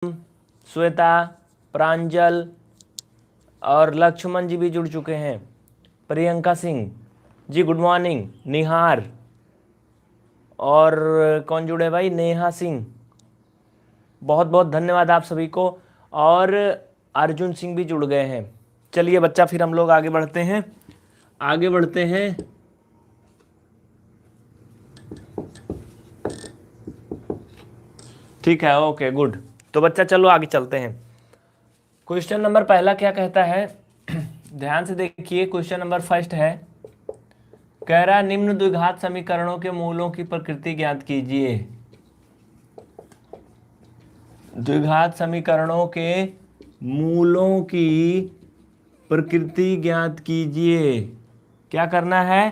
श्वेता, प्रांजल और लक्ष्मण जी भी जुड़ चुके हैं। Priyanka Singh ji good morning. निहार और कौन जुड़े भाई? नेहा सिंह, बहुत बहुत धन्यवाद आप सभी को। और अर्जुन सिंह भी जुड़ गए हैं। चलिए बच्चा, फिर हम लोग आगे बढ़ते हैं। ठीक है, ओके गुड। तो बच्चा चलो आगे चलते हैं। क्वेश्चन नंबर पहला क्या कहता है? ध्यान से देखिए, क्वेश्चन नंबर फर्स्ट है, कह रहा निम्न द्विघात समीकरणों के मूलों की प्रकृति ज्ञात कीजिए। द्विघात समीकरणों के मूलों की प्रकृति ज्ञात कीजिए। क्या करना है?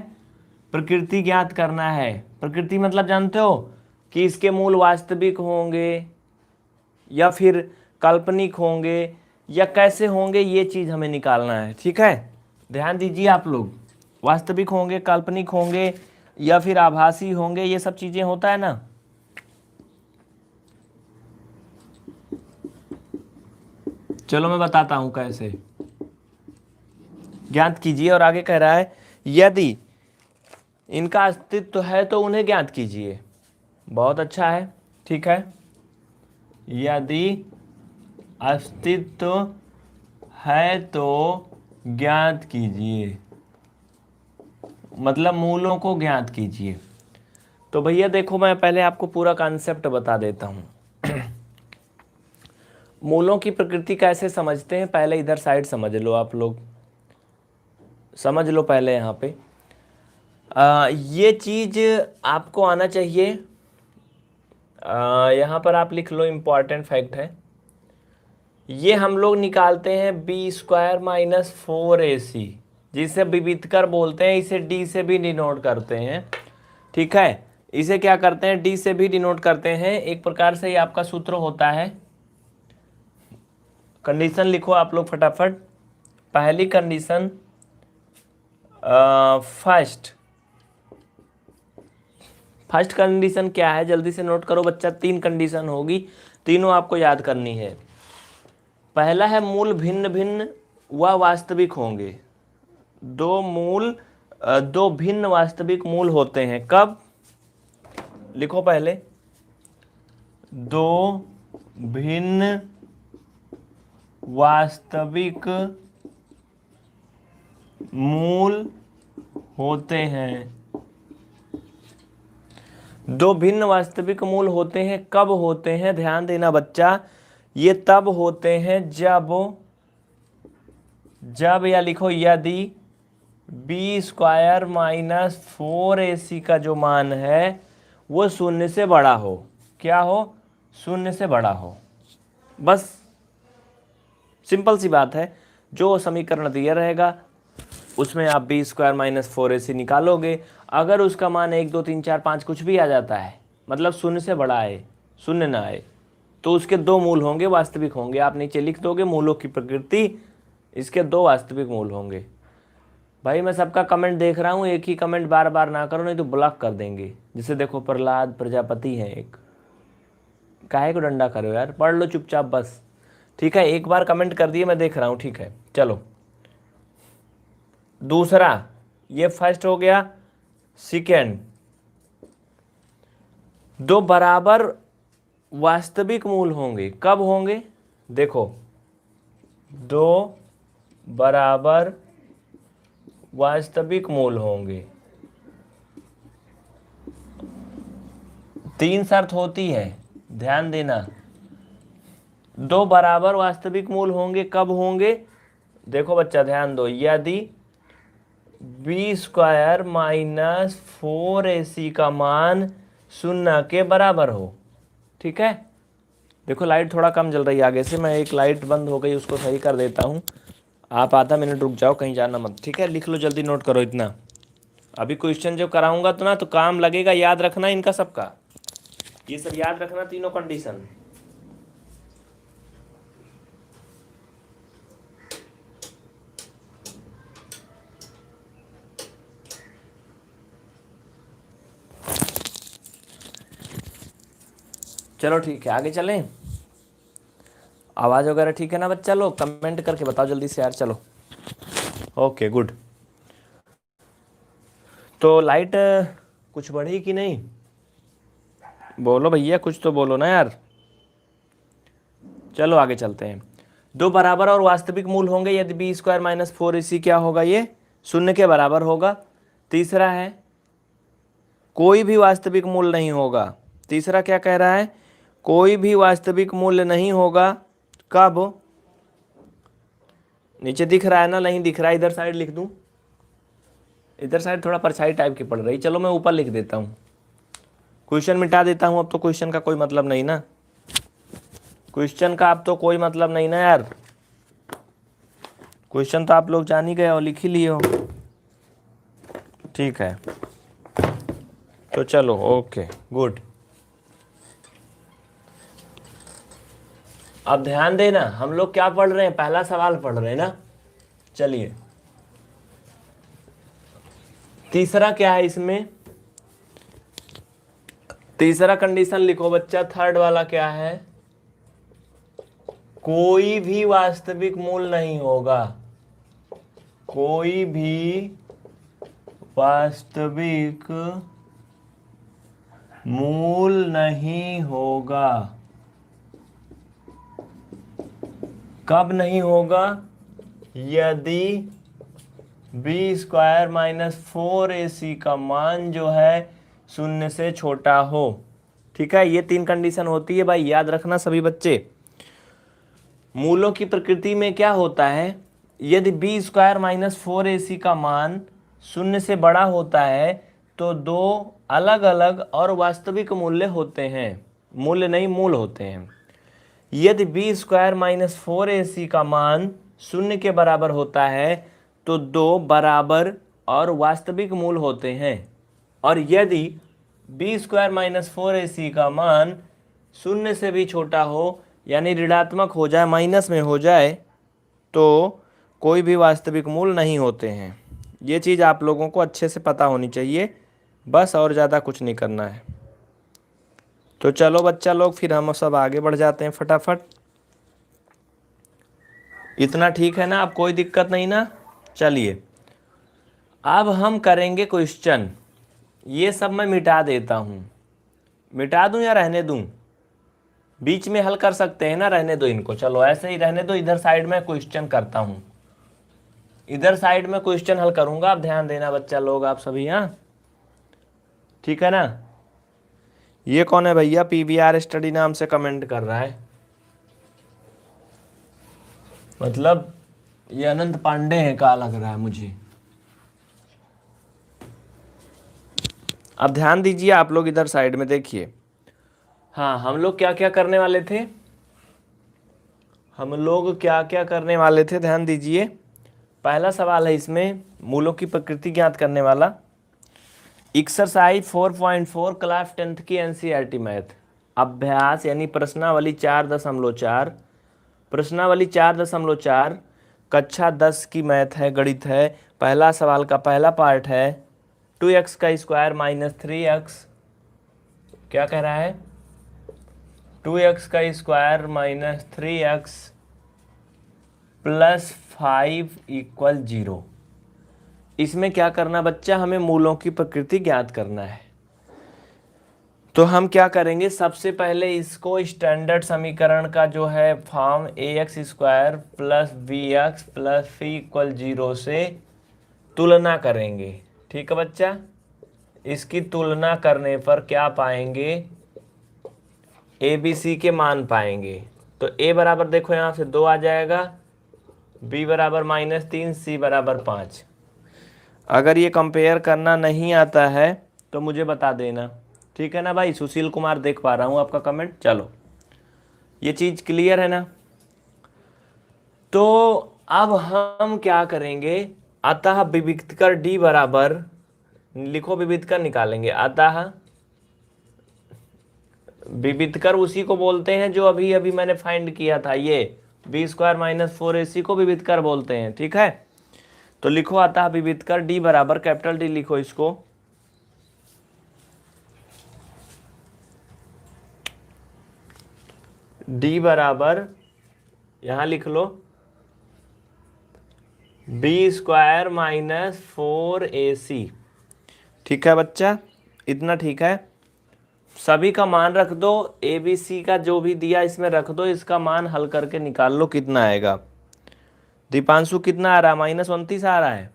प्रकृति ज्ञात करना है। प्रकृति मतलब जानते हो कि इसके मूल वास्तविक होंगे या फिर काल्पनिक होंगे या कैसे होंगे, ये चीज हमें निकालना है। ठीक है, ध्यान दीजिए आप लोग। वास्तविक होंगे, काल्पनिक होंगे या फिर आभासी होंगे, ये सब चीजें होता है ना। चलो मैं बताता हूं कैसे। ज्ञात कीजिए और आगे कह रहा है यदि इनका अस्तित्व है तो उन्हें ज्ञात कीजिए। बहुत अच्छा है, ठीक है। यदि अस्तित्व है तो ज्ञात कीजिए, मतलब मूलों को ज्ञात कीजिए। तो भैया देखो, मैं पहले आपको पूरा कॉन्सेप्ट बता देता हूं। मूलों की प्रकृति कैसे समझते हैं, पहले इधर साइड समझ लो आप लोग, समझ लो पहले यहाँ पे। ये चीज आपको आना चाहिए। यहाँ पर आप लिख लो, इम्पॉर्टेंट फैक्ट है। ये हम लोग निकालते हैं b² - 4ac, जिसे विविधकर बोलते हैं। इसे d से भी डिनोट करते हैं। ठीक है, इसे क्या करते हैं? d से भी डिनोट करते हैं। एक प्रकार से ये आपका सूत्र होता है। कंडीशन लिखो आप लोग फटाफट। पहली कंडीशन, फर्स्ट कंडीशन क्या है? जल्दी से नोट करो बच्चा। 3 कंडीशन होगी, तीनों आपको याद करनी है। पहला है मूल भिन्न भिन्न व वास्तविक होंगे। दो भिन्न वास्तविक मूल होते हैं। कब? लिखो पहले, दो भिन्न वास्तविक मूल होते हैं। दो भिन्न वास्तविक मूल होते हैं। कब होते हैं? ध्यान देना बच्चा, ये तब होते हैं जब या लिखो यदि b² - 4ac का जो मान है वो शून्य से बड़ा हो। क्या हो? शून्य से बड़ा हो। बस सिंपल सी बात है। जो समीकरण दिया रहेगा उसमें आप b² - 4ac निकालोगे। अगर उसका मान 1 2 3 4 5 कुछ भी आ जाता है, मतलब शून्य से बड़ा आए, शून्य ना आए, तो उसके 2 मूल होंगे, वास्तविक होंगे। आप नीचे लिख दोगे मूलों की प्रकृति, इसके 2 वास्तविक मूल होंगे। भाई मैं सबका कमेंट देख रहा हूँ, एक ही कमेंट बार बार ना करो, नहीं तो ब्लॉक कर देंगे। जैसे देखो प्रहलाद प्रजापति है एक, काहे को डंडा करो यार, पढ़ लो चुपचाप बस। ठीक है, एक बार कमेंट कर दिए, मैं देख रहा हूँ। ठीक है चलो, दूसरा, ये फर्स्ट हो गया। सेकेंड, दो बराबर वास्तविक मूल होंगे। कब होंगे? देखो, दो बराबर वास्तविक मूल होंगे। 3 शर्त होती है, ध्यान देना। दो बराबर वास्तविक मूल होंगे। कब होंगे? देखो बच्चा ध्यान दो, यदि b² - 4ac का मान 0 के बराबर हो। ठीक है, देखो लाइट थोड़ा कम जल रही है आगे से, मैं एक लाइट बंद हो गई उसको सही कर देता हूँ। आप आधा मिनट रुक जाओ, कहीं जाना मत। ठीक है, लिख लो जल्दी, नोट करो इतना। अभी क्वेश्चन जो कराऊंगा तो ना तो काम लगेगा, याद रखना इनका सबका, ये सब याद रखना, तीनों कंडीशन। चलो ठीक है, आगे चलें। आवाज़ वगैरह ठीक है ना बच्चा लोग? कमेंट करके बताओ जल्दी से यार। चलो ओके गुड। तो लाइट कुछ बढ़ी कि नहीं? बोलो भैया, कुछ तो बोलो ना यार। चलो आगे चलते हैं। दो बराबर और वास्तविक मूल होंगे यदि बी स्क्वायर माइनस फोर इसी क्या होगा, ये शून्य के बराबर होगा। तीसरा है कोई भी वास्तविक मूल नहीं होगा। तीसरा क्या कह रहा है? कोई भी वास्तविक मूल्य नहीं होगा। कब? नीचे दिख रहा है ना? नहीं दिख रहा है, इधर साइड लिख दूं? इधर साइड थोड़ा परछाई टाइप की पड़ रही, चलो मैं ऊपर लिख देता हूँ। क्वेश्चन मिटा देता हूँ, अब तो क्वेश्चन का कोई मतलब नहीं ना। क्वेश्चन का अब तो कोई मतलब नहीं ना यार। क्वेश्चन तो आप लोग जान ही गए हो, लिख ही लिए हो। ठीक है, तो चलो ओके गुड। अब ध्यान देना, हम लोग क्या पढ़ रहे हैं? पहला सवाल पढ़ रहे हैं ना। चलिए तीसरा क्या है इसमें? तीसरा कंडीशन लिखो बच्चा, थर्ड वाला क्या है? कोई भी वास्तविक मूल नहीं होगा। कोई भी वास्तविक मूल नहीं होगा। कब नहीं होगा? यदि बी स्क्वायर माइनस फोर ए सी का मान जो है शून्य से छोटा हो। ठीक है, ये तीन कंडीशन होती है भाई, याद रखना सभी बच्चे। मूलों की प्रकृति में क्या होता है? यदि बी स्क्वायर माइनस फोर ए सी का मान शून्य से बड़ा होता है तो दो अलग अलग और वास्तविक मूल्य होते हैं। मूल्य नहीं, मूल होते हैं। यदि बी स्क्वायर माइनस फोर ए सी का मान शून्य के बराबर होता है तो दो बराबर और वास्तविक मूल होते हैं। और यदि बी स्क्वायर माइनस फोर ए सी का मान शून्य से भी छोटा हो, यानी ऋणात्मक हो जाए, माइनस में हो जाए, तो कोई भी वास्तविक मूल नहीं होते हैं। ये चीज़ आप लोगों को अच्छे से पता होनी चाहिए बस, और ज़्यादा कुछ नहीं करना है। तो चलो बच्चा लोग, फिर हम सब आगे बढ़ जाते हैं फटाफट। इतना ठीक है ना? अब कोई दिक्कत नहीं ना? चलिए अब हम करेंगे क्वेश्चन। ये सब मैं मिटा देता हूँ। मिटा दूँ या रहने दूँ? बीच में हल कर सकते हैं ना, रहने दो इनको। चलो ऐसे ही रहने दो। इधर साइड में क्वेश्चन करता हूँ, इधर साइड में क्वेश्चन हल करूँगा। आप ध्यान देना बच्चा लोग, आप सभी। हाँ ठीक है ना? ये कौन है भैया? पीवीआर स्टडी नाम से कमेंट कर रहा है, मतलब ये अनंत पांडे हैं का लग रहा है मुझे। अब ध्यान दीजिए आप लोग, इधर साइड में देखिए। हाँ, हम लोग क्या क्या करने वाले थे? हम लोग क्या क्या करने वाले थे, ध्यान दीजिए। पहला सवाल है इसमें मूलों की प्रकृति ज्ञात करने वाला। एक्सरसाइज 4.4 क्लास 10th की एनसीईआरटी मैथ अभ्यास, यानी प्रश्नावली 4.4। प्रश्नावली 4.4 कक्षा 10 की मैथ है, गणित है। पहला सवाल का पहला पार्ट है 2x का स्क्वायर माइनस 3x। क्या कह रहा है? 2x का square minus 3x plus 5 equal 0। इसमें क्या करना बच्चा? हमें मूलों की प्रकृति ज्ञात करना है। तो हम क्या करेंगे? सबसे पहले इसको स्टैंडर्ड समीकरण का जो है form ax square plus B X plus फी इक्वल 0 से तुलना करेंगे। ठीक है बच्चा? इसकी तुलना करने पर क्या पाएंगे? ए बी सी के मान पाएंगे। तो a बराबर देखो यहाँ से 2 आ जाएगा, b बराबर -3, c बराबर 5। अगर ये कंपेयर करना नहीं आता है तो मुझे बता देना। ठीक है ना भाई? सुशील कुमार देख पा रहा हूँ आपका कमेंट। चलो ये चीज़ क्लियर है ना? तो अब हम क्या करेंगे? अतः विविक्तकर d बराबर, लिखो विविक्तकर निकालेंगे। अतः विविक्तकर उसी को बोलते हैं जो अभी अभी मैंने फाइंड किया था, ये बी स्क्वायर माइनस 4ac को विविक्तकर बोलते हैं। ठीक है, तो लिखो अतः विविक्तकर d बराबर, कैपिटल D लिखो इसको, d बराबर यहाँ लिख लो b² माइनस 4ac। ठीक है बच्चा, इतना ठीक है। सभी का मान रख दो, ए बी सी का जो भी दिया इसमें रख दो, इसका मान हल करके निकाल लो कितना आएगा। दीपांशु कितना आ रहा है? -29 आ रहा है।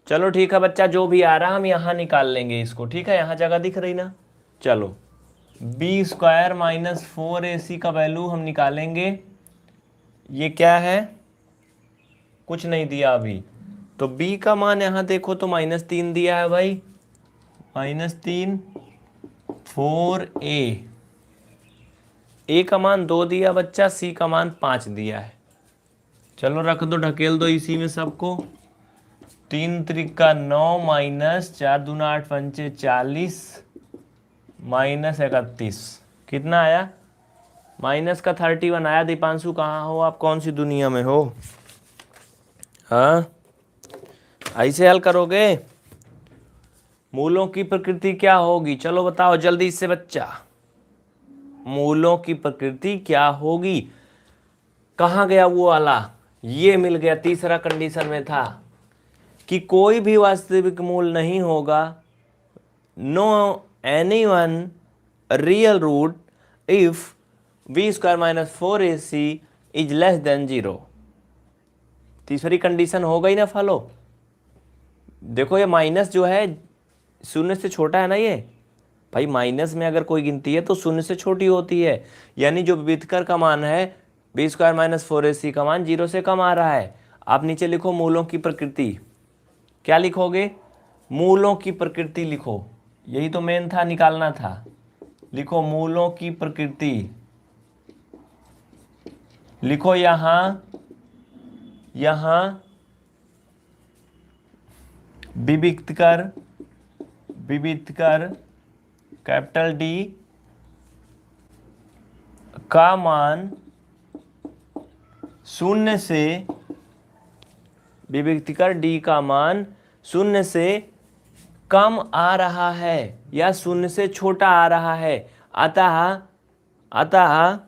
चलो ठीक है बच्चा, जो भी आ रहा हम यहाँ निकाल लेंगे इसको। ठीक है, यहाँ जगह दिख रही ना। चलो b² माइनस 4ac का वैल्यू हम निकालेंगे। ये क्या है? कुछ नहीं दिया अभी तो। b का मान यहाँ देखो तो -3 दिया है भाई, -3। 4a, a का मान 2 दिया बच्चा, c का मान 5 दिया है। चलो रख दो, ढकेल दो इसी में सबको। 3 त्रिका 9 माइनस 4 दूना 8 पंचे 40 माइनस 31 कितना आया? माइनस का 31 आया। दीपांशु कहाँ हो आप? कौन सी दुनिया में हो? हाँ, ऐसे हल करोगे? मूलों की प्रकृति क्या होगी? चलो बताओ जल्दी से बच्चा, मूलों की प्रकृति क्या होगी? कहाँ गया वो वाला? ये मिल गया, तीसरा कंडीशन में था कि कोई भी वास्तविक मूल नहीं होगा। No any one real root if b² minus 4ac is less than 0। तीसरी कंडीशन हो गई ना फॉलो। देखो ये माइनस जो है शून्य से छोटा है ना ये भाई। माइनस में अगर कोई गिनती है तो शून्य से छोटी होती है, यानी जो विभेदकर का मान है b² माइनस 4ac का मान 0 से कम आ रहा है। आप नीचे लिखो मूलों की प्रकृति। क्या लिखोगे? मूलों की प्रकृति लिखो, यही तो मेन था, निकालना था। लिखो मूलों की प्रकृति, लिखो यहां विभेदकर कैपिटल D का मान शून्य से, विभेदकर D का मान शून्य से कम आ रहा है या शून्य से छोटा आ रहा है। अतः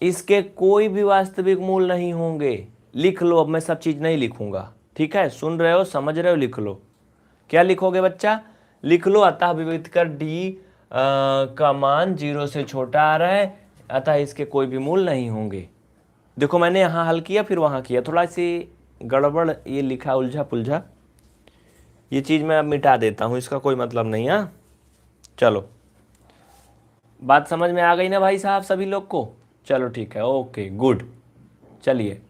इसके कोई भी वास्तविक मूल नहीं होंगे। लिख लो, अब मैं सब चीज नहीं लिखूंगा। ठीक है, सुन रहे हो, समझ रहे हो, लिख लो। क्या लिखोगे बच्चा? लिख लो अतः विभेदकर D का मान 0 से छोटा आ रहा है, अतः इसके कोई भी मूल नहीं होंगे। देखो मैंने यहाँ हल किया फिर वहाँ किया, थोड़ा सी गड़बड़ ये लिखा, उलझा पुलझा। ये चीज़ मैं अब मिटा देता हूँ, इसका कोई मतलब नहीं है। चलो बात समझ में आ गई ना भाई साहब सभी लोग को? चलो ठीक है, ओके गुड। चलिए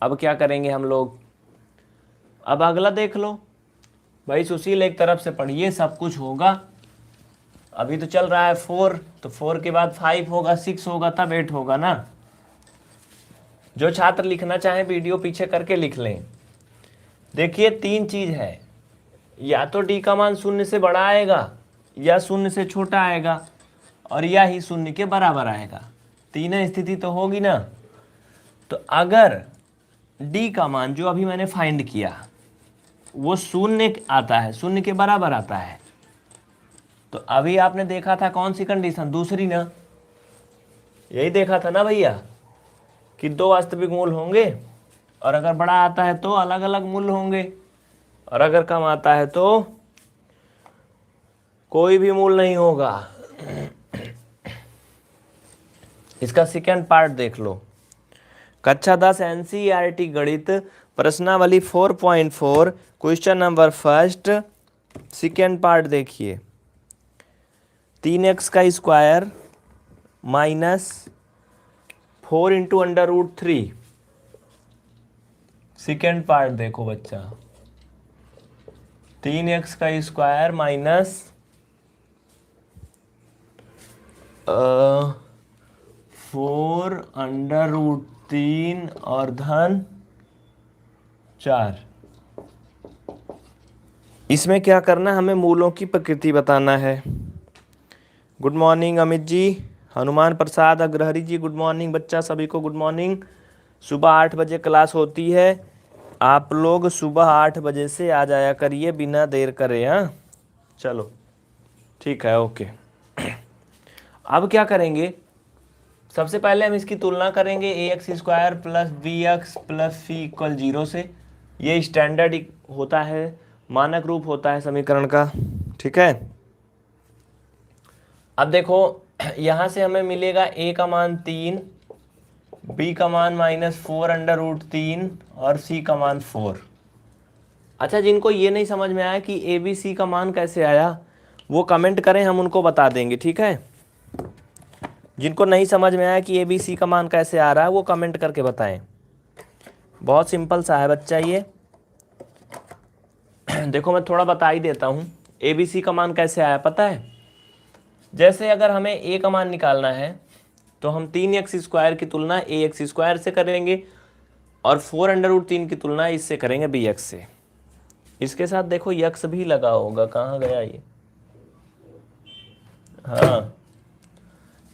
अब क्या करेंगे हम लोग? अब अगला देख लो भाई। सुशील एक तरफ से पढ़िए, सब कुछ होगा। अभी तो चल रहा है 4, तो 4 के बाद 5 होगा, 6 होगा, तब 8 होगा ना। जो छात्र लिखना चाहे वीडियो पीछे करके लिख लें। देखिए 3 चीज है, या तो D का मान शून्य से बड़ा आएगा, या शून्य से छोटा आएगा, और या ही शून्य के बराबर आएगा। तीनों स्थिति तो होगी ना। तो अगर D का मान जो अभी मैंने फाइंड किया वो शून्य आता है, शून्य के बराबर आता है, तो अभी आपने देखा था कौन सी कंडीशन? दूसरी ना, यही देखा था ना भैया कि 2 वास्तविक मूल होंगे, और अगर बड़ा आता है तो अलग अलग मूल होंगे, और अगर कम आता है तो कोई भी मूल नहीं होगा। इसका सेकेंड पार्ट देख लो। कक्षा 10 NCERT गणित प्रश्नावली 4.4 question number first, second part देखिए। 3x का square minus 4 into √3। Second part देखो बच्चा, 3x का स्क्वायर माइनस 4√3 और धन 4। इसमें क्या करना है? हमें मूलों की प्रकृति बताना है। गुड मॉर्निंग अमित जी, हनुमान प्रसाद अग्रहरी जी गुड मॉर्निंग। बच्चा सभी को गुड मॉर्निंग। सुबह 8 बजे क्लास होती है, आप लोग सुबह 8 बजे से आ जाया करिए बिना देर करे। हाँ चलो ठीक है, ओके। अब क्या करेंगे? सबसे पहले हम इसकी तुलना करेंगे A X square plus B X plus C equal 0 से। ये स्टैंडर्ड होता है, मानक रूप होता है समीकरण का, ठीक है। अब देखो यहाँ से हमें मिलेगा ए का मान 3, बी का मान -4√3 और सी का मान 4। अच्छा, जिनको ये नहीं समझ में आया कि ए बी सी का मान कैसे आया, वो कमेंट करें, हम उनको बता देंगे, ठीक है। जिनको नहीं समझ में आया कि ए बी सी का मान कैसे आ रहा है, वो कमेंट करके बताएं। बहुत सिंपल सा है बच्चा ये। देखो मैं थोड़ा बता ही देता हूँ ए बी सी का मान कैसे आया, पता है। जैसे अगर हमें ए का मान निकालना है तो हम 3x² की तुलना ax² से करेंगे और 4√3 की तुलना इससे करेंगे bx से। इसके साथ देखो यक्स भी लगा होगा, कहाँ गया ये, हाँ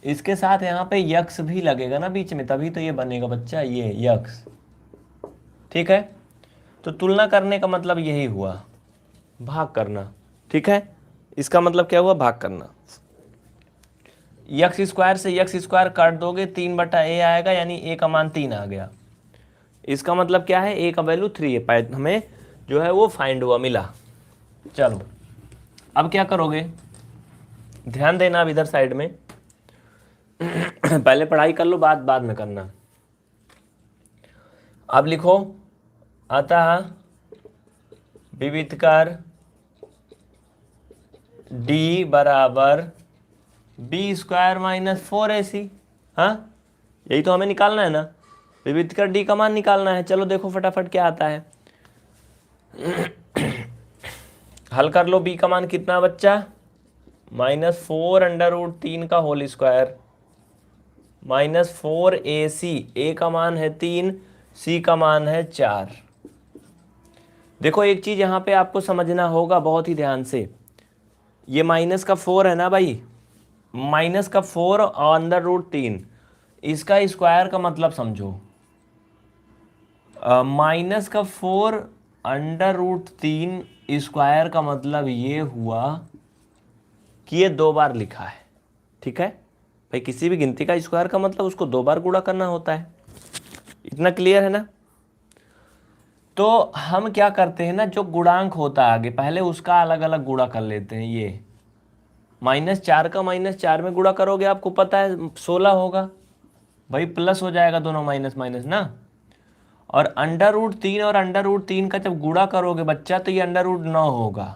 इसके साथ यहाँ पे यक्स भी लगेगा ना बीच में, तभी तो ये बनेगा बच्चा, ये यक्स, ठीक है। तो तुलना करने का मतलब यही हुआ, भाग करना, ठीक है। इसका मतलब क्या हुआ, भाग करना। x² से x² काट दोगे 3/a आएगा, यानी a का मान 3 आ गया। इसका मतलब क्या है, a का वैल्यू 3 है, हमें जो है वो फाइंड हुआ, मिला। चलो अब क्या करोगे, ध्यान देना अब इधर साइड में। पहले पढ़ाई कर लो, बाद में करना। अब लिखो, अतः विविधकर d बराबर b² - 4ac। हाँ यही तो हमें निकालना है ना, विविधकर d का मान निकालना है। चलो देखो फटाफट क्या आता है, हल कर लो। b का मान कितना बच्चा, -4√3 का होल स्क्वायर -4ac। a का मान है 3, c का मान है 4। देखो एक चीज यहाँ पे आपको समझना होगा बहुत ही ध्यान से, ये माइनस का 4 है ना भाई, माइनस का 4 और √3, इसका स्क्वायर का मतलब समझो। माइनस का 4 √3 स्क्वायर का मतलब ये हुआ कि ये 2 बार लिखा है, ठीक है भाई। किसी भी गिनती का स्क्वायर का मतलब उसको 2 बार गुणा करना होता है, इतना क्लियर है ना। तो हम क्या करते हैं ना, जो गुणांक होता है आगे, पहले उसका अलग अलग गुणा कर लेते हैं। ये -4 का -4 में गुणा करोगे, आपको पता है 16 होगा भाई, प्लस हो जाएगा दोनों माइनस माइनस ना। और √3 और √3 का जब गुणा करोगे बच्चा, तो ये √9 होगा,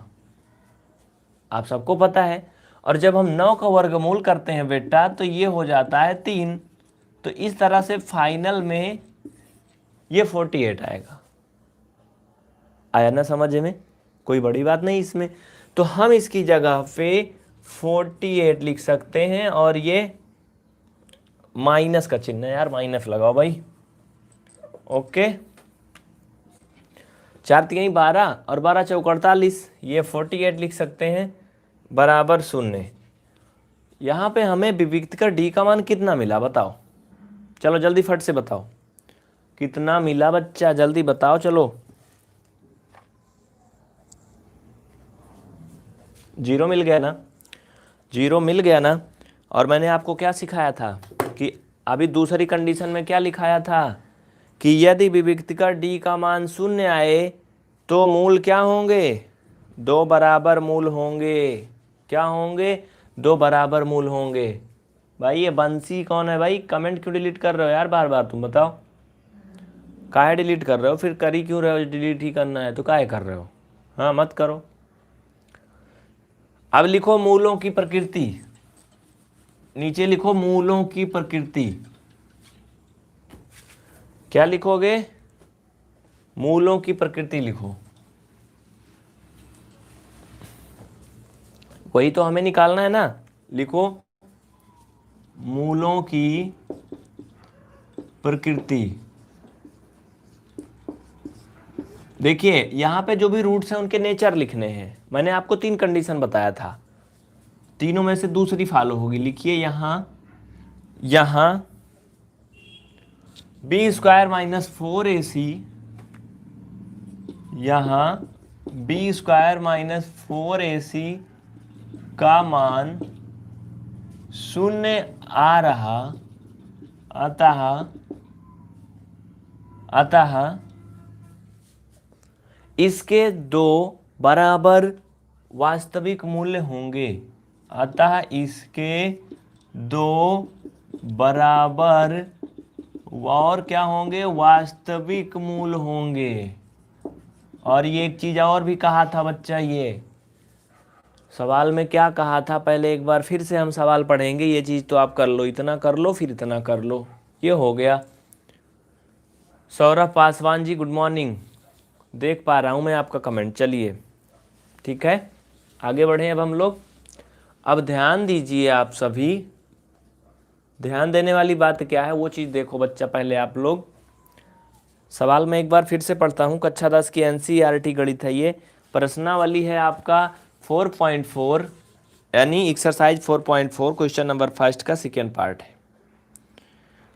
आप सबको पता है। और जब हम 9 का वर्गमूल करते हैं बेटा, तो ये हो जाता है 3। तो इस तरह से फाइनल में ये 48 आएगा। आया ना समझ में, कोई बड़ी बात नहीं इसमें। तो हम इसकी जगह पे 48 लिख सकते हैं, और ये माइनस का चिन्ह है यार, माइनस लगाओ भाई, ओके। 4 3 12 और 12 चौक 48, ये 48 लिख सकते हैं बराबर 0। यहाँ पे हमें विविधकर d का मान कितना मिला बताओ, चलो जल्दी फट से बताओ कितना मिला बच्चा, जल्दी बताओ चलो। 0 मिल गया ना, 0 मिल गया ना। और मैंने आपको क्या सिखाया था कि अभी दूसरी कंडीशन में क्या लिखाया था कि यदि विविधकर d का मान 0 आए तो मूल क्या होंगे, 2 बराबर मूल होंगे। क्या होंगे, 2 बराबर मूल होंगे। भाई ये बंसी कौन है भाई, कमेंट क्यों डिलीट कर रहे हो यार बार बार, तुम बताओ काहे डिलीट कर रहे हो, फिर कर ही क्यों रहे हो, डिलीट ही करना है तो काहे कर रहे हो, हाँ मत करो। अब लिखो मूलों की प्रकृति, नीचे लिखो मूलों की प्रकृति। क्या लिखोगे, मूलों की प्रकृति लिखो, वही तो हमें निकालना है ना। लिखो मूलों की प्रकृति। देखिए यहां पे जो भी रूट्स हैं उनके नेचर लिखने हैं। मैंने आपको 3 कंडीशन बताया था, तीनों में से दूसरी फॉलो होगी। लिखिए यहां b² - 4ac, यहाँ b² - 4ac का मान 0 आ रहा अतः अतः इसके दो बराबर वास्तविक मूल्य होंगे। अतः इसके दो बराबर और क्या होंगे, वास्तविक मूल होंगे। और ये एक चीज और भी कहा था बच्चा, ये सवाल में क्या कहा था, पहले एक बार फिर से हम सवाल पढ़ेंगे। ये चीज तो आप कर लो, इतना कर लो फिर इतना कर लो, ये हो गया। सौरभ पासवान जी गुड मॉर्निंग, देख पा रहा हूं मैं आपका कमेंट। चलिए ठीक है, आगे बढ़े अब हम लोग। अब ध्यान दीजिए आप सभी, ध्यान देने वाली बात क्या है वो चीज़ देखो बच्चा। पहले आप लोग सवाल में एक बार फिर से पढ़ता हूँ। कक्षा 10 की NCERT गणित है ये, प्रश्नावली है आपका 4.4 यानी एक्सरसाइज 4.4 क्वेश्चन नंबर फर्स्ट का सेकेंड पार्ट है।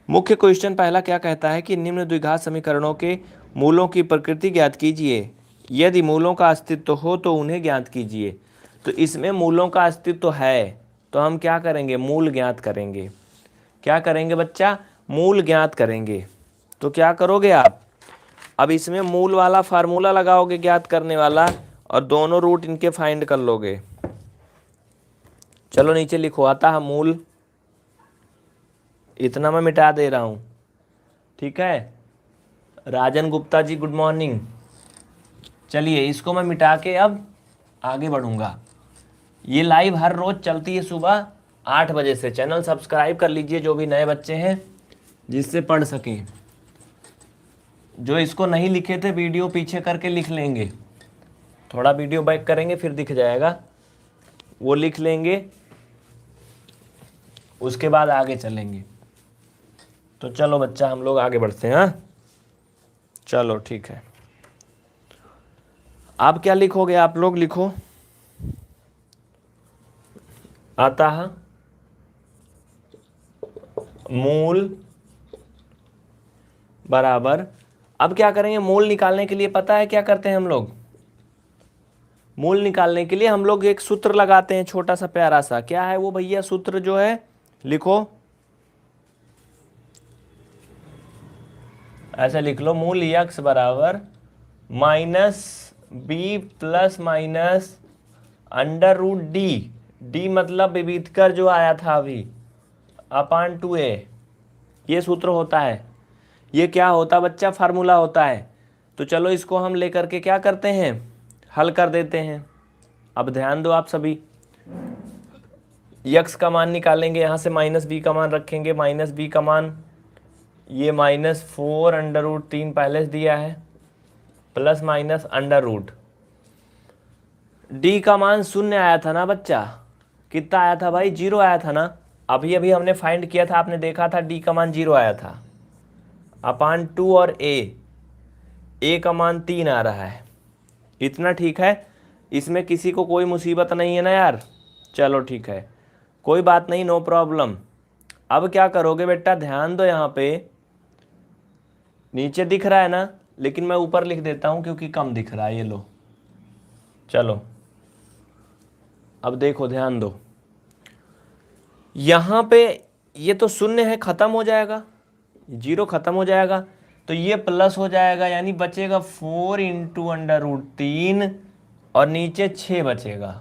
मुख्य क्वेश्चन पहला क्या कहता है कि निम्न द्विघात समीकरणों के मूलों की प्रकृति ज्ञात कीजिए, यदि मूलों का अस्तित्व हो तो उन्हें ज्ञात कीजिए। तो इसमें मूलों का अस्तित्व है तो हम क्या करेंगे, मूल ज्ञात करेंगे। क्या करेंगे बच्चा, मूल ज्ञात करेंगे। तो क्या करोगे आप, अब इसमें मूल वाला फार्मूला लगाओगे ज्ञात करने वाला, और दोनों रूट इनके फाइंड कर लोगे। चलो नीचे लिखो, अतः मूल, इतना मैं मिटा दे रहा हूं, ठीक है। राजन गुप्ता जी गुड मॉर्निंग। चलिए इसको मैं मिटा के अब आगे बढ़ूंगा। ये लाइव हर रोज चलती है सुबह 8 बजे से। चैनल सब्सक्राइब कर लीजिए जो भी नए बच्चे हैं, जिससे पढ़ सकें। जो इसको नहीं लिखे थे वीडियो पीछे करके लिख लेंगे, थोड़ा वीडियो बैक करेंगे फिर दिख जाएगा, वो लिख लेंगे, उसके बाद आगे चलेंगे। तो चलो बच्चा हम लोग आगे बढ़ते हैं। हाँ चलो ठीक है, आप क्या लिखोगे, आप लोग लिखो अतः मूल बराबर, अब क्या करेंगे, मूल निकालने के लिए पता है क्या करते हैं हम लोग, मूल निकालने के लिए हम लोग एक सूत्र लगाते हैं छोटा सा प्यारा सा। क्या है वो भैया सूत्र, जो है लिखो, ऐसे लिख लो, मूल यक्स बराबर minus B plus minus under root D, D मतलब विविधकर जो आया था अभी, अपान 2a, ये सूत्र होता है। ये क्या होता बच्चा, फार्मूला होता है। तो चलो इसको हम लेकर के क्या करते हैं, हल कर देते हैं। अब ध्यान दो आप सभी, यक्स का मान निकालेंगे, यहाँ से माइनस बी का मान रखेंगे, माइनस बी का मान ये -4 अंडर रूट 3 पहले से दिया है, plus minus under root, D का मान 0 आया था ना बच्चा, कितना आया था भाई, 0 आया था ना। अभी अभी हमने फाइंड किया था, आपने देखा था डी का मान 0 आया था, अपान 2 और ए का मान 3 आ रहा है। इतना ठीक है, इसमें किसी को कोई मुसीबत नहीं है ना यार। चलो ठीक है, कोई बात नहीं, नो प्रॉब्लम। अब क्या करोगे बेटा, ध्यान दो, यहाँ पे नीचे दिख रहा है ना, लेकिन मैं ऊपर लिख देता हूँ क्योंकि कम दिख रहा है, ये लो। चलो अब देखो ध्यान दो, यहाँ पे ये तो 0 है, खत्म हो जाएगा, 0 खत्म हो जाएगा, तो ये प्लस हो जाएगा, यानी बचेगा 4 इंटू अंडर रूट 3 और नीचे 6 बचेगा।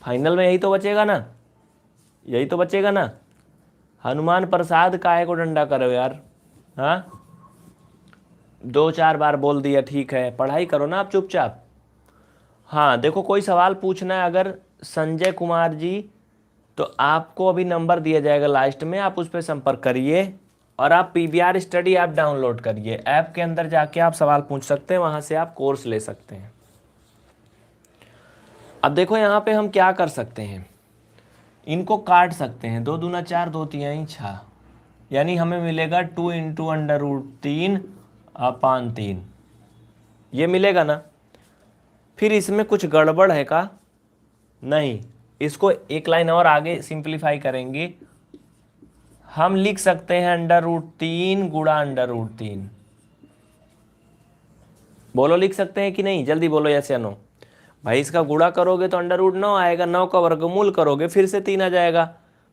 फाइनल में यही तो बचेगा ना, यही तो बचेगा ना। हनुमान प्रसाद काहे को डंडा करो यार, हाँ 2-4 बार बोल दिया, ठीक है, पढ़ाई करो ना आप चुपचाप। हाँ देखो, कोई सवाल पूछना है अगर संजय कुमार जी, तो आपको अभी नंबर दिया जाएगा लास्ट में, आप उस पर संपर्क करिए, और आप PBR स्टडी ऐप डाउनलोड करिए। ऐप के अंदर जाके आप सवाल पूछ सकते हैं, वहाँ से आप कोर्स ले सकते हैं। अब देखो यहाँ पे हम क्या कर सकते हैं, इनको काट सकते हैं, 2 दूना 4, 2 तिहाई 6, यानी हमें मिलेगा 2 इंटू अंडर रूट 3 अपान 3, ये मिलेगा ना। फिर इसमें कुछ गड़बड़ है का, नहीं, इसको एक लाइन और आगे सिंप्लीफाई करेंगे, हम लिख सकते हैं अंडर रूट 3 गुणा अंडर रूट 3। बोलो लिख सकते हैं कि नहीं, जल्दी बोलो यस या नो। भाई इसका गुणा करोगे तो अंडर रूट 9 आएगा, 9 का वर्गमूल करोगे फिर से 3 आ जाएगा,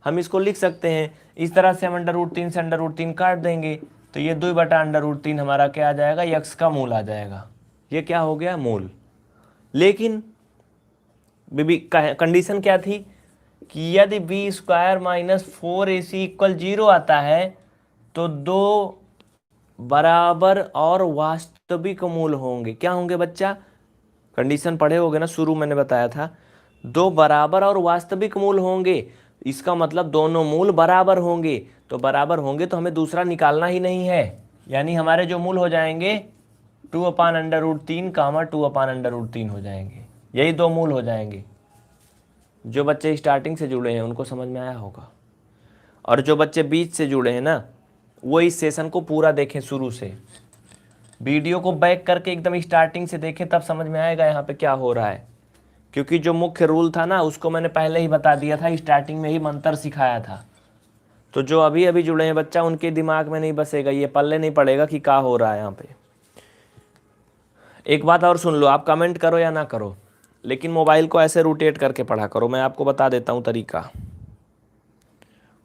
हम इसको लिख सकते हैं इस तरह से, हम √3 से √3 काट देंगे तो ये 2/√3 हमारा क्या आ जाएगा, यक्स का मूल आ जाएगा। ये क्या हो गया, मूल। लेकिन बीबी कंडीशन क्या थी कि यदि b² - 4ac = 0 आता है तो दो बराबर और वास्तविक मूल होंगे। क्या होंगे बच्चा, कंडीशन पढ़े होगे ना, शुरू मैंने बताया था, दो बराबर और वास्तविक मूल होंगे। इसका मतलब दोनों मूल बराबर होंगे, तो बराबर होंगे तो हमें दूसरा निकालना ही नहीं है, यानी हमारे जो मूल हो जाएंगे 2/√3, 2/√3 हो जाएंगे। यही दो मूल हो जाएंगे। जो बच्चे स्टार्टिंग से जुड़े हैं उनको समझ में आया होगा, और जो बच्चे बीच से जुड़े हैं ना, वो इस सेशन को पूरा देखें, शुरू से वीडियो को बैक करके एकदम स्टार्टिंग से देखें, तब समझ में आएगा यहाँ पे क्या हो रहा है। क्योंकि जो मुख्य रूल था ना उसको मैंने पहले ही बता दिया था, स्टार्टिंग में ही मंत्र सिखाया था। तो जो अभी अभी जुड़े हैं बच्चा, उनके दिमाग में नहीं बसेगा, ये पल्ले नहीं पड़ेगा कि क्या हो रहा है यहाँ पे। एक बात और सुन लो, आप कमेंट करो या ना करो, लेकिन मोबाइल को ऐसे रोटेट करके पढ़ा करो। मैं आपको बता देता हूँ तरीका।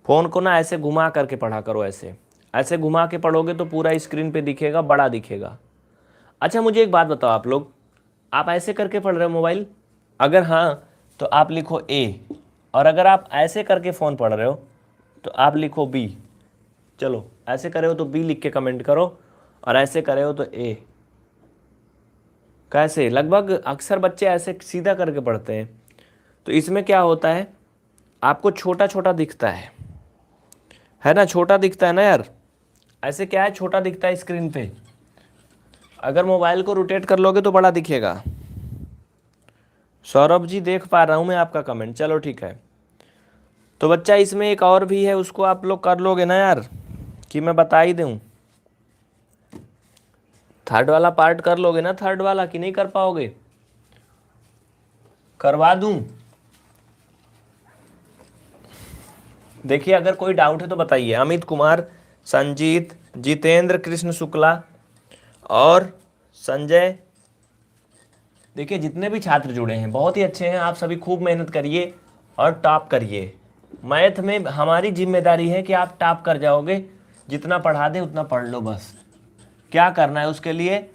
फ़ोन को ना ऐसे घुमा करके पढ़ा करो, ऐसे ऐसे घुमा के पढ़ोगे तो पूरा स्क्रीन पे दिखेगा, बड़ा दिखेगा। अच्छा मुझे एक बात बताओ, आप लोग, आप ऐसे करके पढ़ रहे हो मोबाइल? अगर हाँ तो आप लिखो ए, और अगर आप ऐसे करके फ़ोन पढ़ रहे हो तो आप लिखो बी। चलो ऐसे करे हो तो बी लिख के कमेंट करो, और ऐसे करे हो तो ए। कैसे, लगभग अक्सर बच्चे ऐसे सीधा करके पढ़ते हैं। तो इसमें क्या होता है, आपको छोटा छोटा दिखता है ना, छोटा दिखता है ना यार। ऐसे क्या है, छोटा दिखता है स्क्रीन पे। अगर मोबाइल को रोटेट कर लोगे तो बड़ा दिखेगा। सौरभ जी देख पा रहा हूँ मैं आपका कमेंट, चलो ठीक है। तो बच्चा इसमें एक और भी है, उसको आप लोग कर लोगे ना यार, कि मैं बता ही दूँ? थर्ड वाला पार्ट कर लोगे ना, थर्ड वाला, कि नहीं कर पाओगे? करवा दूं? देखिए अगर कोई डाउट है तो बताइए। अमित कुमार, संजीत, जितेंद्र कृष्ण शुक्ला और संजय, देखिए जितने भी छात्र जुड़े हैं बहुत ही अच्छे हैं। आप सभी खूब मेहनत करिए और टॉप करिए। मैथ में हमारी जिम्मेदारी है कि आप टॉप कर जाओगे। जितना पढ़ा दे उतना पढ़ लो बस। क्या करना है उसके लिए,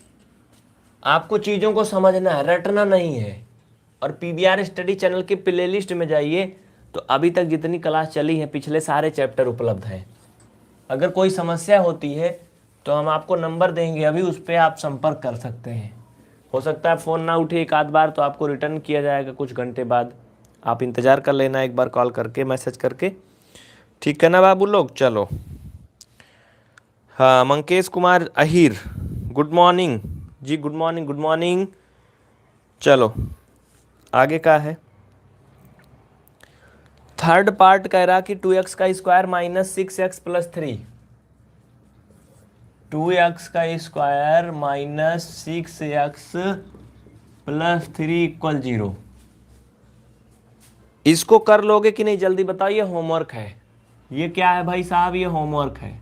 आपको चीज़ों को समझना है, रटना नहीं है। और पीवीआर स्टडी चैनल के प्लेलिस्ट में जाइए, तो अभी तक जितनी क्लास चली है पिछले सारे चैप्टर उपलब्ध हैं। अगर कोई समस्या होती है तो हम आपको नंबर देंगे, अभी उस पर आप संपर्क कर सकते हैं। हो सकता है फ़ोन ना उठे एक आध बार, तो आपको रिटर्न किया जाएगा कुछ घंटे बाद। आप इंतज़ार कर लेना एक बार कॉल करके, मैसेज करके, ठीक है ना बाबू लोग। चलो हाँ, मंकेश कुमार अहिर, गुड मॉर्निंग जी, गुड मॉर्निंग, गुड मॉर्निंग। चलो आगे का है, थर्ड पार्ट कह रहा कि 2x² - 6x + 3, 2x² - 6x + 3 = 0। इसको कर लोगे कि नहीं जल्दी बताओ, ये होमवर्क है। ये क्या है भाई साहब, ये होमवर्क है।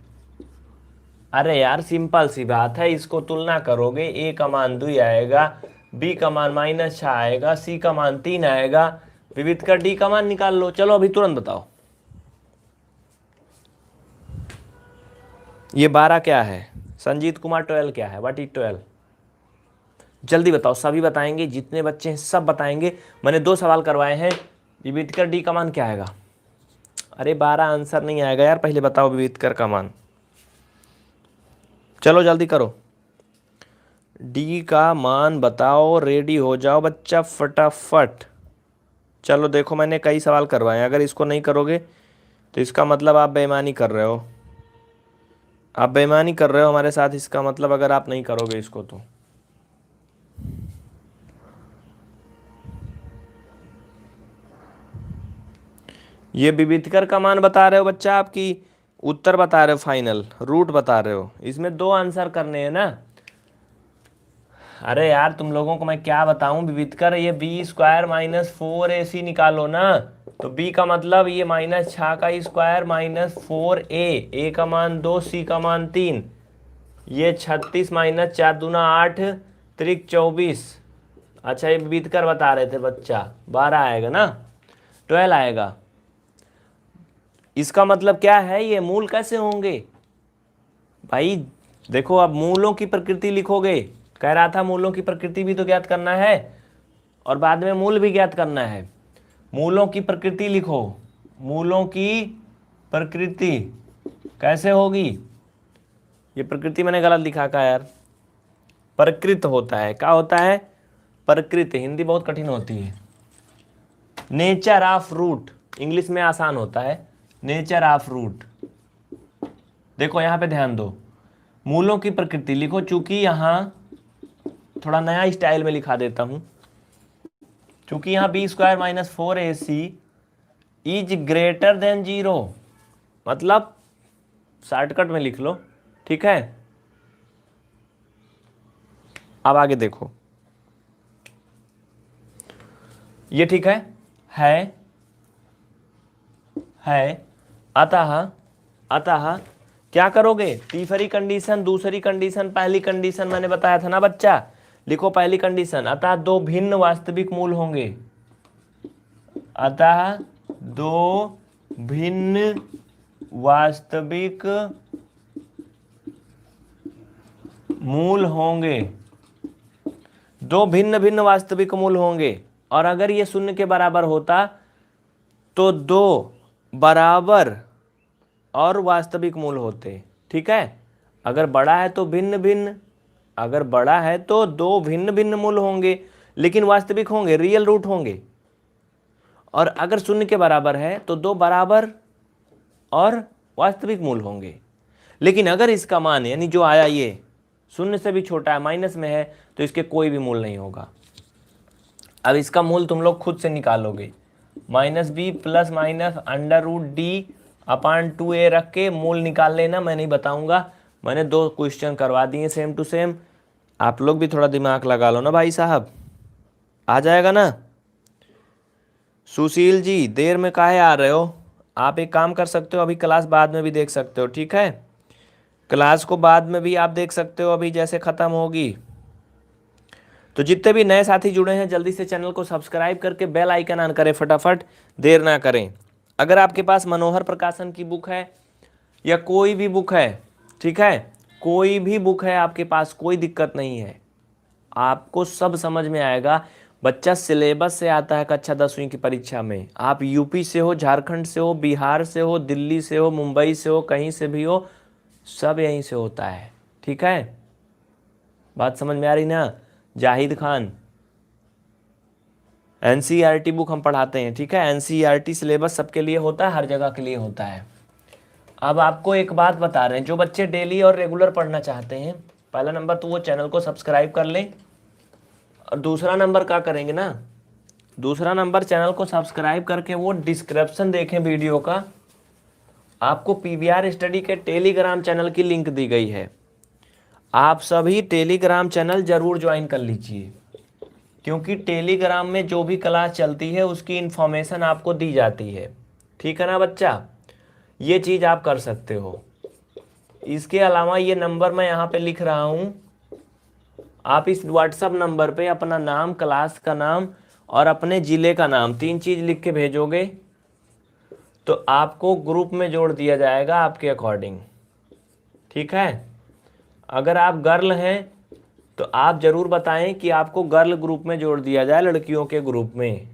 अरे यार सिंपल सी बात है, इसको तुलना करोगे, a का मान 2 आएगा, b का मान -6 आएगा, c का मान 3 आएगा, विविध का d का मान निकाल लो। चलो अभी तुरंत बताओ, ये 12 क्या है? संजीत कुमार 12 क्या है? What is 12? जल्दी बताओ, सभी बताएंगे, जितने बच्चे हैं सब बताएंगे। मैंने 2 सवाल करवाए हैं। विविधकर डी का मान क्या आएगा? अरे 12 आंसर नहीं आएगा यार, पहले बताओ विविधकर का मान। चलो जल्दी करो, डी का मान बताओ, रेडी हो जाओ बच्चा फटाफट। चलो देखो मैंने कई सवाल करवाए हैं, अगर इसको नहीं करोगे तो इसका मतलब आप बेईमानी कर रहे हो। आप बेईमानी कर रहे हो हमारे साथ, इसका मतलब अगर आप नहीं करोगे इसको तो। ये विविधकर का मान बता रहे हो बच्चा, आपकी उत्तर बता रहे हो, फाइनल रूट बता रहे हो। इसमें 2 आंसर करने हैं ना। अरे यार तुम लोगों को मैं क्या बताऊं, विविधकर ये b² - 4ac निकालो ना, तो b का मतलब ये -6 का स्क्वायर -4a, a का मान 2, c का मान 3, ये 36 - 4 दूना 8, त्रिक 24। अच्छा ये विविधकर बता रहे थे बच्चा, 12 आएगा ना, 12 आएगा। इसका मतलब क्या है, ये मूल कैसे होंगे भाई? देखो अब मूलों की प्रकृति लिखोगे, कह रहा था मूलों की प्रकृति भी तो ज्ञात करना है और बाद में मूल भी ज्ञात करना है। मूलों की प्रकृति लिखो, मूलों की प्रकृति कैसे होगी? ये प्रकृति मैंने गलत लिखा का यार, प्रकृत होता है। क्या होता है? प्रकृत। हिंदी बहुत कठिन होती है। नेचर ऑफ रूट इंग्लिश में आसान होता है, नेचर ऑफ रूट। देखो यहां पे ध्यान दो, मूलों की प्रकृति लिखो, चूंकि यहां थोड़ा नया स्टाइल में लिखा देता हूं, चूंकि यहां B square minus 4ac is greater than 0, मतलब शॉर्टकट में लिख लो, ठीक है। अब आगे देखो, ये ठीक है अतः क्या करोगे? तीसरी कंडीशन, दूसरी कंडीशन, पहली कंडीशन मैंने बताया था ना बच्चा, लिखो पहली कंडीशन, अतः दो भिन्न वास्तविक मूल होंगे, अतः दो भिन्न वास्तविक मूल होंगे, दो भिन्न भिन्न वास्तविक मूल होंगे। और अगर ये शून्य के बराबर होता तो दो बराबर और वास्तविक मूल होते, ठीक है। अगर बड़ा है तो भिन्न भिन्न, अगर बड़ा है तो दो भिन्न भिन्न मूल होंगे, लेकिन वास्तविक होंगे, रियल रूट होंगे। और अगर शून्य के बराबर है तो दो बराबर और वास्तविक मूल होंगे। लेकिन अगर इसका मान यानी जो आया ये शून्य से भी छोटा है, माइनस में है, तो इसके कोई भी मूल नहीं होगा। अब इसका मूल तुम लोग खुद से निकालोगे, -b plus minus under root D upon 2a रख के मूल निकाल लेना, मैं नहीं बताऊंगा, मैंने 2 क्वेश्चन करवा दिए सेम टू सेम। आप लोग भी थोड़ा दिमाग लगा लो ना भाई साहब, आ जाएगा ना। सुशील जी देर में काहे आ रहे हो? आप एक काम कर सकते हो, अभी क्लास बाद में भी देख सकते हो, ठीक है। क्लास को बाद में भी आप देख सकते हो, अभी जैसे ख़त्म होगी। तो जितने भी नए साथी जुड़े हैं जल्दी से चैनल को सब्सक्राइब करके बेल आइकन ऑन करें, फटाफट, देर ना करें। अगर आपके पास मनोहर प्रकाशन की बुक है या कोई भी बुक है, ठीक है, कोई भी बुक है आपके पास, कोई दिक्कत नहीं है, आपको सब समझ में आएगा। बच्चा सिलेबस से आता है कक्षा 10वीं की परीक्षा में। आप यूपी से हो, झारखंड से हो, बिहार से हो, दिल्ली से हो, मुंबई से हो, कहीं से भी हो, सब यहीं से होता है, ठीक है। बात समझ में आ रही ना? जाहिद खान, एनसीईआरटी बुक हम पढ़ाते हैं, ठीक है। एनसीईआरटी सिलेबस सबके लिए होता है, हर जगह के लिए होता है। अब आपको एक बात बता रहे हैं, जो बच्चे डेली और रेगुलर पढ़ना चाहते हैं, पहला नंबर तो वो चैनल को सब्सक्राइब कर लें, और दूसरा नंबर क्या करेंगे ना, दूसरा नंबर चैनल को सब्सक्राइब करके वो डिस्क्रिप्शन देखें वीडियो का, आपको पीवीआर स्टडी के टेलीग्राम चैनल की लिंक दी गई है। आप सभी टेलीग्राम चैनल जरूर ज्वाइन कर लीजिए, क्योंकि टेलीग्राम में जो भी क्लास चलती है उसकी इन्फॉर्मेशन आपको दी जाती है, ठीक है ना बच्चा। ये चीज़ आप कर सकते हो। इसके अलावा ये नंबर मैं यहाँ पे लिख रहा हूँ, आप इस व्हाट्सएप नंबर पे अपना नाम, क्लास का नाम और अपने ज़िले का नाम, 3 चीज़ लिख के भेजोगे तो आपको ग्रुप में जोड़ दिया जाएगा आपके अकॉर्डिंग, ठीक है। अगर आप गर्ल हैं तो आप ज़रूर बताएं कि आपको गर्ल ग्रुप में जोड़ दिया जाए, लड़कियों के ग्रुप में।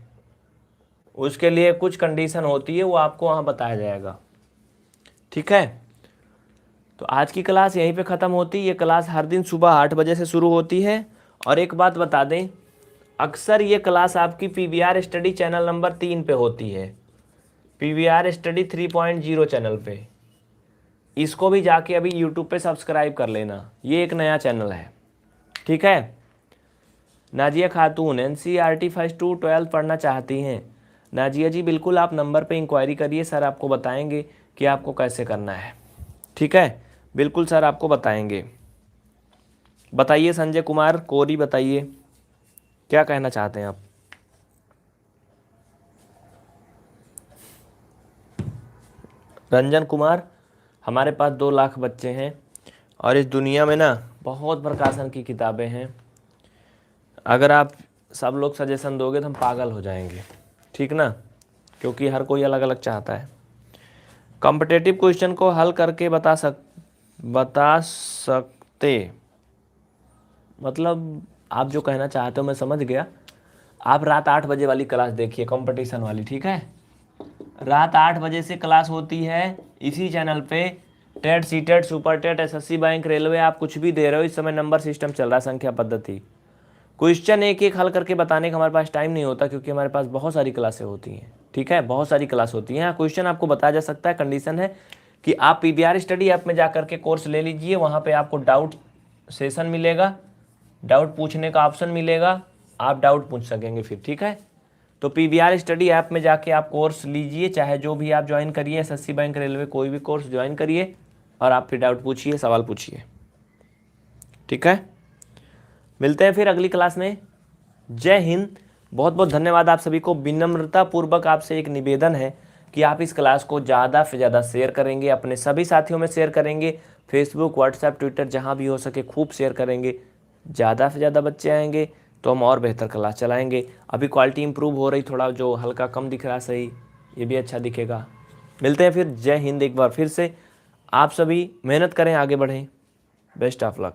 उसके लिए कुछ कंडीशन होती है, वो आपको वहाँ बताया जाएगा, ठीक है। तो आज की क्लास यहीं पे ख़त्म होती है। ये क्लास हर दिन सुबह 8 बजे से शुरू होती है। और एक बात बता दें, अक्सर ये क्लास आपकी पीवीआर स्टडी चैनल नंबर 3 पे होती है, पीवीआर स्टडी 3.0 चैनल पे। इसको भी जाके अभी यूट्यूब पे सब्सक्राइब कर लेना, ये एक नया चैनल है, ठीक है। नाजिया खातून एनसीईआरटी फर्स्ट टू 12 पढ़ना चाहती हैं। नाजिया जी बिल्कुल आप नंबर पे इंक्वायरी करिए, सर आपको बताएंगे कि आपको कैसे करना है, ठीक है। बिल्कुल सर आपको बताएंगे। बताइए संजय कुमार कोरी, बताइए क्या कहना चाहते हैं आप। रंजन कुमार, हमारे पास 2 लाख बच्चे हैं और इस दुनिया में ना बहुत प्रकाशन की किताबें हैं। अगर आप सब लोग सजेशन दोगे तो हम पागल हो जाएंगे, ठीक ना, क्योंकि हर कोई अलग अलग चाहता है। कॉम्पिटेटिव क्वेश्चन को हल करके बता सकते, मतलब आप जो कहना चाहते हो मैं समझ गया। आप रात 8 बजे वाली क्लास देखिए, कंपटीशन वाली, ठीक है। रात 8 बजे से क्लास होती है इसी चैनल पे। TET, CTET, super TET, SSC bank, railway, आप कुछ भी दे रहे हो, इस समय नंबर सिस्टम चल रहा है, संख्या पद्धति। क्वेश्चन एक एक हल करके बताने का हमारे पास टाइम नहीं होता, क्योंकि हमारे पास बहुत सारी क्लासें होती हैं, ठीक है, बहुत सारी क्लास होती हैं। क्वेश्चन आपको बताया जा सकता है, कंडीशन है कि आप पीवीआर स्टडी ऐप में जाकर के कोर्स ले लीजिए, वहाँ पे आपको डाउट सेशन मिलेगा, डाउट पूछने का ऑप्शन मिलेगा, आप डाउट पूछ सकेंगे फिर, ठीक है। तो पीवीआर स्टडी ऐप में जाके आप कोर्स लीजिए, चाहे जो भी आप ज्वाइन करिए, एसएससी बैंक, रेलवे, कोई भी कोर्स ज्वाइन करिए, और आप फिर डाउट पूछिए, सवाल पूछिए, ठीक है। मिलते हैं फिर अगली क्लास में। जय हिंद, बहुत बहुत धन्यवाद आप सभी को। विनम्रता पूर्वक आपसे एक निवेदन है कि आप इस क्लास को ज़्यादा से ज़्यादा शेयर करेंगे, अपने सभी साथियों में शेयर करेंगे, फेसबुक, व्हाट्सएप, ट्विटर, जहाँ भी हो सके खूब शेयर करेंगे। ज़्यादा से ज़्यादा बच्चे आएंगे तो हम और बेहतर क्लास चलाएंगे। अभी क्वालिटी इंप्रूव हो रही, थोड़ा जो हल्का कम दिख रहा है सही, ये भी अच्छा दिखेगा। मिलते हैं फिर। जय हिंद। एक बार फिर से आप सभी मेहनत करें, आगे बढ़ें। Best of luck.